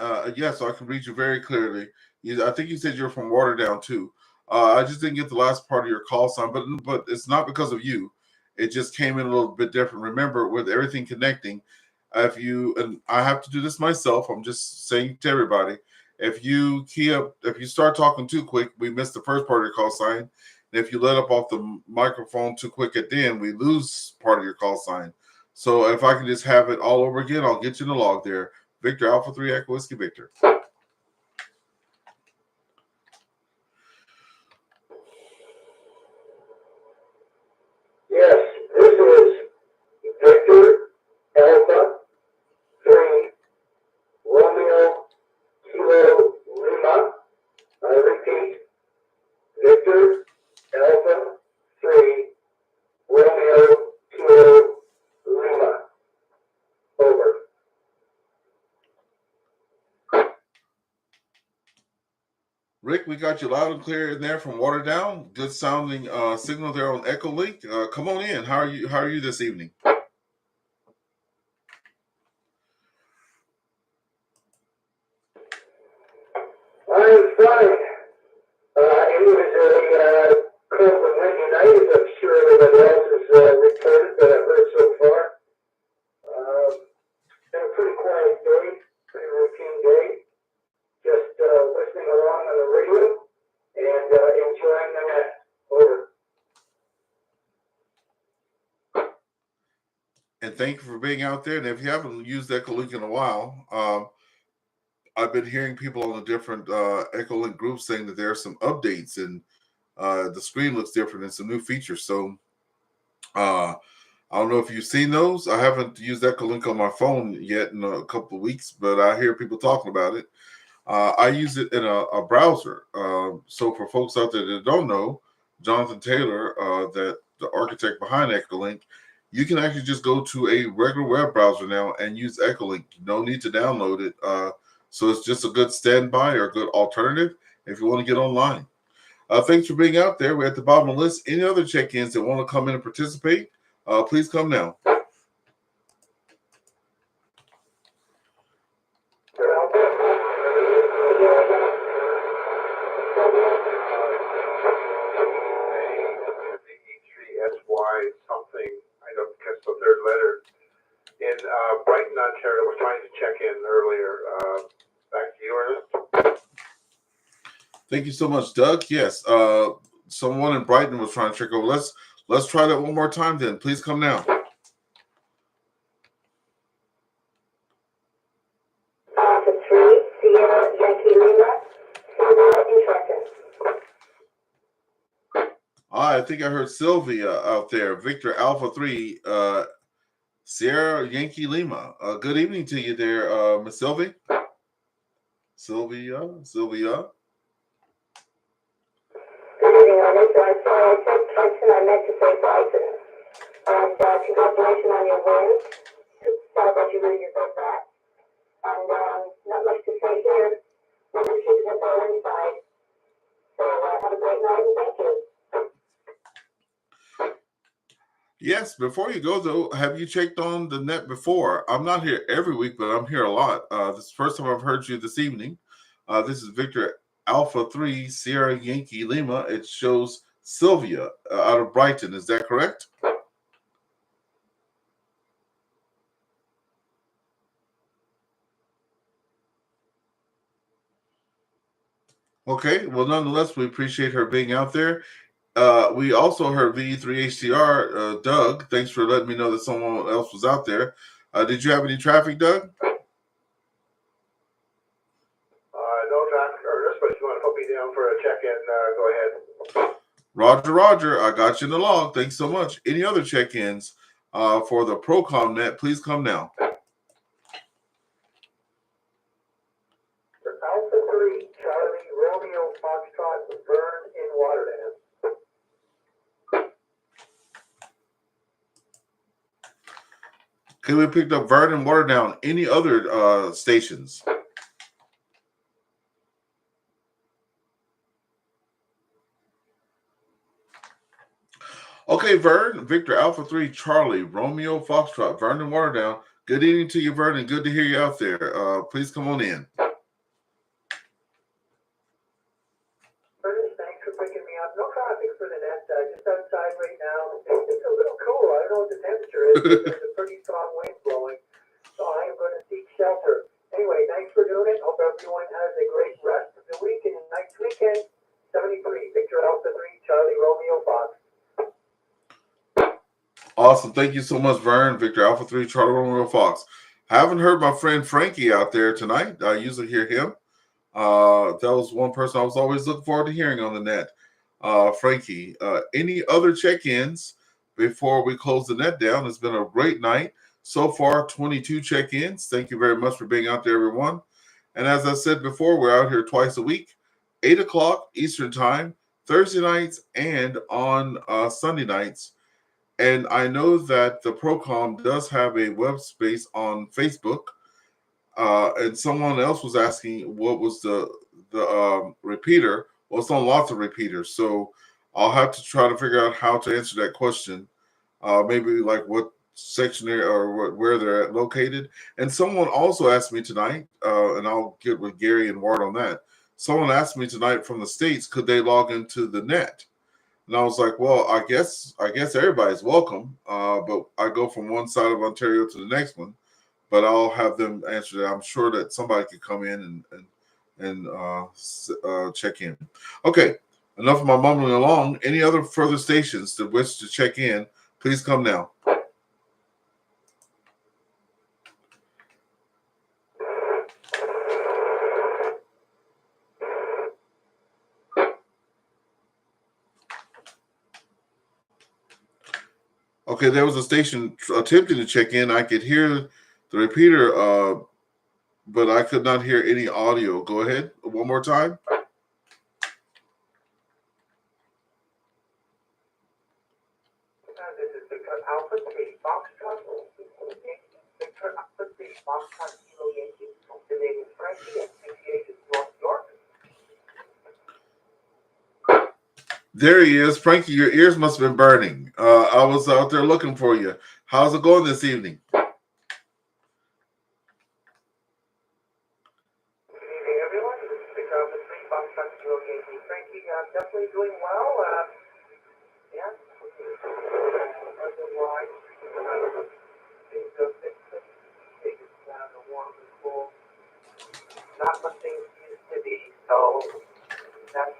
so I can read you very clearly. I think you said you're from Waterdown too. I just didn't get the last part of your call sign, but it's not because of you. It just came in a little bit different. Remember, with everything connecting, and I have to do this myself. I'm just saying to everybody, if you start talking too quick, we miss the first part of your call sign. And if you let up off the microphone too quick at the end, we lose part of your call sign. So if I can just have it all over again, I'll get you in the log there. Victor Alpha 3 Echo Whiskey Victor. Yes, this is Victor Alpha 3 Romeo Kilo Lima. I repeat, Victor Alpha 3 Romeo Kilo Lima. Over. Rick, we got you loud and clear in there from Waterdown. Good sounding signal there on Echo Link. Come on in. How are you this evening? I'm fine. It was a cold and windy night, as I'm sure everybody else has reported that I've heard so far. Been a pretty quiet day, pretty routine day. Just listening along on the radio and enjoying the net. Over. And thank you for being out there. And if you haven't used Echolink in a while, I've been hearing people on the different Echolink groups saying that there are some updates and the screen looks different and some new features. So I don't know if you've seen those. I haven't used Echolink on my phone yet in a couple of weeks, but I hear people talking about it. I use it in a browser. So for folks out there that don't know, Jonathan Taylor, that the architect behind Echolink, you can actually just go to a regular web browser now and use Echolink. No need to download it. So it's just a good standby or a good alternative if you want to get online. Thanks for being out there. We're at the bottom of the list. Any other check-ins that want to come in and participate, please come now. SY something, I don't catch the third letter. In Brighton, Ontario, was trying to check in earlier. Back to you, Earnest. Thank you so much, Doug. Yes, someone in Brighton was trying to check over. Let's try that one more time then. Please come now. Alpha 3, Sierra Yankee Lima, Sierra Instruction. I think I heard Sylvia out there. Victor Alpha 3, Sierra Yankee Lima. Good evening to you there, Miss Sylvie. Sylvia. Good evening, Earnest. So I said Tyson, I meant to say Bryson. And congratulations on your win. Sorry about you really deserve that. And not much to say here. We're just keeping it all inside. So have a great night and thank you. Yes, before you go though, have you checked on the net before? I'm not here every week, but I'm here a lot. This is the first time I've heard you this evening. This is Victor Alpha 3 Sierra Yankee Lima. It shows Sylvia out of Brighton. Is that correct? Okay. Well, nonetheless, we appreciate her being out there. We also heard VE3HCR, Doug. Thanks for letting me know that someone else was out there. Did you have any traffic, Doug? No traffic, Ernest, but if you want to put me down for a check-in, go ahead. Roger. I got you in the log. Thanks so much. Any other check-ins for the ProCom Net, please come now. Alpha 3, Charlie, Romeo, Foxtrot, Vern in Rotterdam. Okay, we picked up Vernon Waterdown. Any other stations? Okay, Vern, Victor Alpha 3, Charlie, Romeo, Foxtrot, Vernon Waterdown. Good evening to you, Vernon. Good to hear you out there. Please come on in. Ernest, thanks for picking me up. No traffic for the net, just outside right now. It's a little cool. I don't know what the temperature is, but there's a pretty strong wind blowing. So I am going to seek shelter. Anyway, thanks for doing it. Hope everyone has a great rest of the week and a nice weekend. 73, Victor Alpha 3, Charlie, Romeo, Fox. Awesome. Thank you so much, Vern, Victor Alpha 3, Charlie, Romeo, Fox. I haven't heard my friend Frankie out there tonight. I usually hear him. That was one person I was always looking forward to hearing on the net. Frankie, any other check-ins before we close the net down? It's been a great night. So far, 22 check-ins. Thank you very much for being out there, everyone. And as I said before, we're out here twice a week, 8 o'clock Eastern Time, Thursday nights, and on Sunday nights. And I know that the ProCom does have a web space on Facebook. And someone else was asking what was the repeater. Well, it's on lots of repeaters. So I'll have to try to figure out how to answer that question. Maybe like what section or where they're located. And someone also asked me tonight, and I'll get with Gary and Ward on that. Someone asked me tonight from the States, could they log into the net? And I was like, well, I guess everybody's welcome. But I go from one side of Ontario to the next one. But I'll have them answer that. I'm sure that somebody could come in and check in. Okay, enough of my mumbling along. Any other further stations that wish to check in, please come now. Okay, there was a station attempting to check in. I could hear the repeater, but I could not hear any audio. Go ahead one more time. This is Victor Alpha 3 Foxtrot. Victor Alpha 3 Foxtrot Kilo Yankee. The name is Frankie at 68 North York. There he is. Frankie, your ears must have been burning. I was out there looking for you. How's it going this evening? Good evening, everyone. This is Victor Alpha 3 Foxtrot Kilo Yankee. Frankie, definitely doing well. Yeah. Otherwise, things are the warm and cool. Not what things used to be. So that's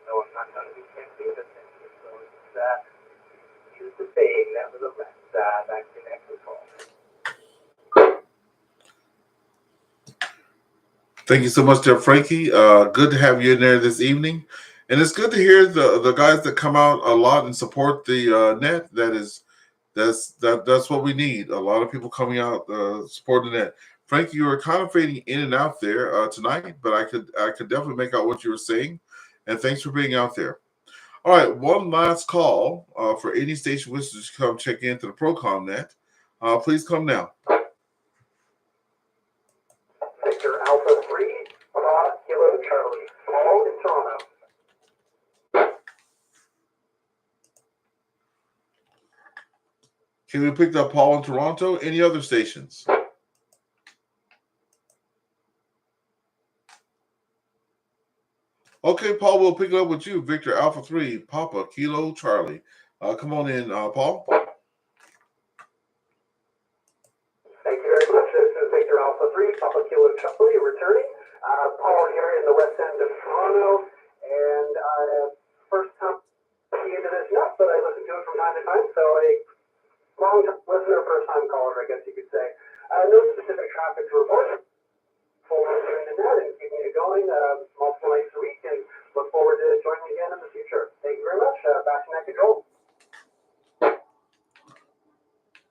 so I'm not going to be tempting the thing. So it's use the saying nevertheless. Back to next call. Thank you so much, there, Frankie. Good to have you in there this evening, and it's good to hear the guys that come out a lot and support the net. That's what we need. A lot of people coming out supporting the net. Frankie, you were kind of fading in and out there tonight, but I could definitely make out what you were saying, and thanks for being out there. All right, one last call for any station wishes to come check into the ProCom Net. Please come now. Victor Alpha 3, Kilo Charlie, all in Toronto. Can we pick up Paul in Toronto? Any other stations? Okay, Paul, we'll pick it up with you. Victor Alpha 3, Papa, Kilo, Charlie. Come on in, Paul. Thank you very much. This is Victor Alpha 3, Papa Kilo Charlie, returning. Paul here in the west end of Toronto, and first time into this net, but I listen to it from time to time, so a long-time listener, first-time caller, I guess you could say. No specific traffic to report. Forward to doing the net and keeping it going multiple nights a week, and look forward to joining again in the future. Thank you very much. Back to Net Control.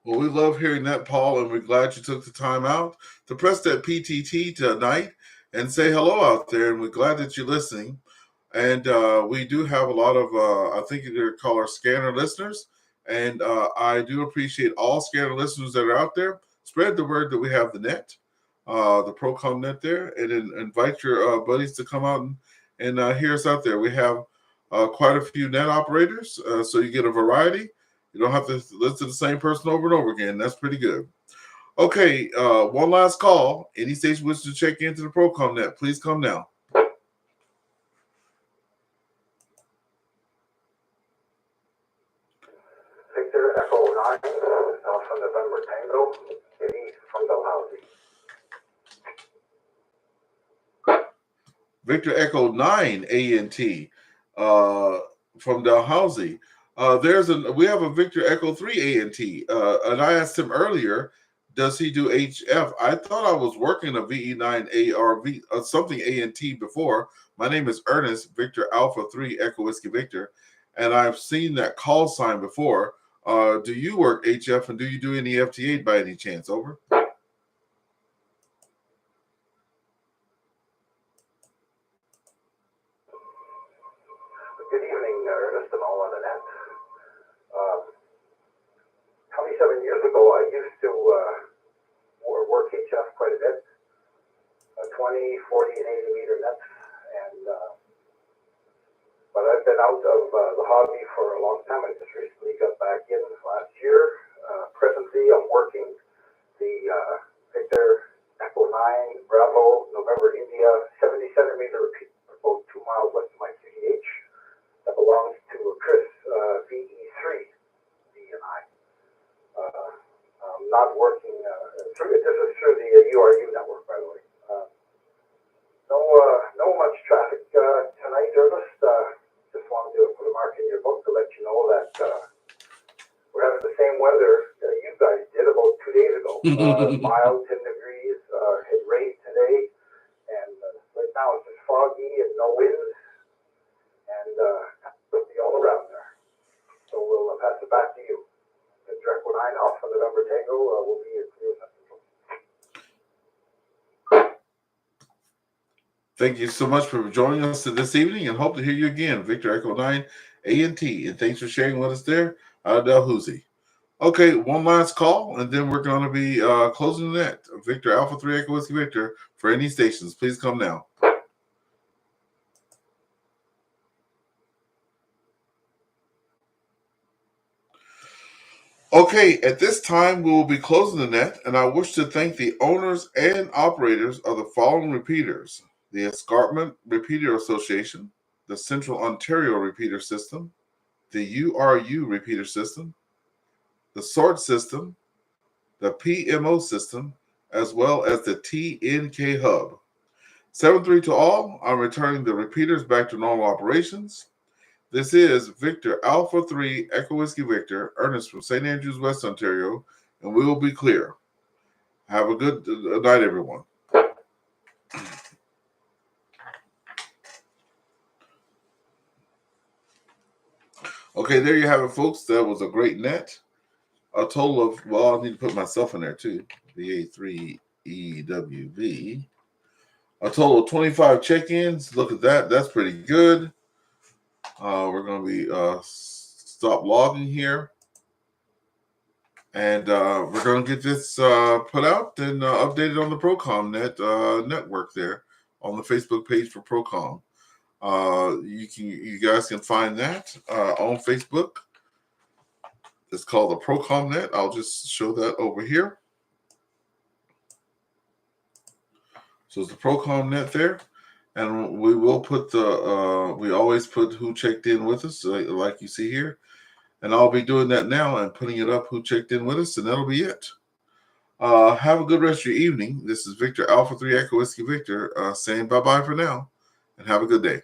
Well, we love hearing that, Paul, and we're glad you took the time out to press that PTT tonight and say hello out there, and we're glad that you're listening. And we do have a lot of, I think they're called our scanner listeners, and I do appreciate all scanner listeners that are out there. Spread the word that we have the net, the ProCom Net there, and then invite your buddies to come out and hear us out there. We have quite a few net operators, so you get a variety. You don't have to listen to the same person over and over again. That's pretty good. Okay, one last call. Any station wishes to check into the ProCom Net, please come now. Victor Echo 9, Alpha November Tango, Eddie from Dalhousie. Victor Echo 9 ANT from Dalhousie. We have a Victor Echo 3 ANT, and I asked him earlier, does he do HF? I thought I was working a VE9 ARV something ANT before. My name is Ernest, Victor Alpha 3 Echo Whiskey Victor, and I've seen that call sign before. Do you work HF, and do you do any FT8 by any chance? Over. Good evening, Earnest and all on the net. 27 years ago, I used to work HF quite a bit, 20, 40, and 80 meter nets, and but I've been out of the hobby for a long time. I just recently got back in last year. Presently, I'm working the Victor Echo 9 Bravo November India 70 centimeter repeat, about 2 miles west of my QDH. That belongs to Chris VE3 VNI. I'm not working this is through the URU network, by the way. No much traffic tonight, Ernest. Just wanted to put a mark in your book to let you know that we're having the same weather you guys did about 2 days ago. Mild, 10 degrees, had rained today, and right now it's just foggy and no wind, and it'll be all around there. So we'll pass it back to you. Victor Echo 9 Alpha November Tango will be your clear central. Thank you so much for joining us this evening, and hope to hear you again, Victor Echo 9 ANT. And thanks for sharing with us there, Dalhousie. Okay, one last call, and then we're going to be closing the net. Victor Alpha 3 Echo Whiskey Victor for any stations. Please come now. Okay, at this time, we will be closing the net, and I wish to thank the owners and operators of the following repeaters: the Escarpment Repeater Association, the Central Ontario Repeater System, the URU Repeater System, the SWORD System, the PMO System, as well as the TNK Hub. 7-3 to all. I'm returning the repeaters back to normal operations. This is Victor Alpha 3 Echo Whiskey Victor, Ernest from St. Andrews, West Ontario, and we will be clear. Have a good night, everyone. Okay, there you have it, folks. That was a great net. A total of, well, I need to put myself in there too. VA3EWV. A total of 25 check-ins. Look at that. That's pretty good. We're going to be stop logging here. And we're going to get this put out and updated on the ProCom Net network there on the Facebook page for ProCom. You guys can find that on Facebook. It's called the ProCom Net. I'll just show that over here. So it's the ProCom Net there. And we will put we always put who checked in with us, like you see here. And I'll be doing that now and putting it up who checked in with us, and that'll be it. Have a good rest of your evening. This is Victor Alpha 3 Echo Whiskey Victor saying bye-bye for now, and have a good day.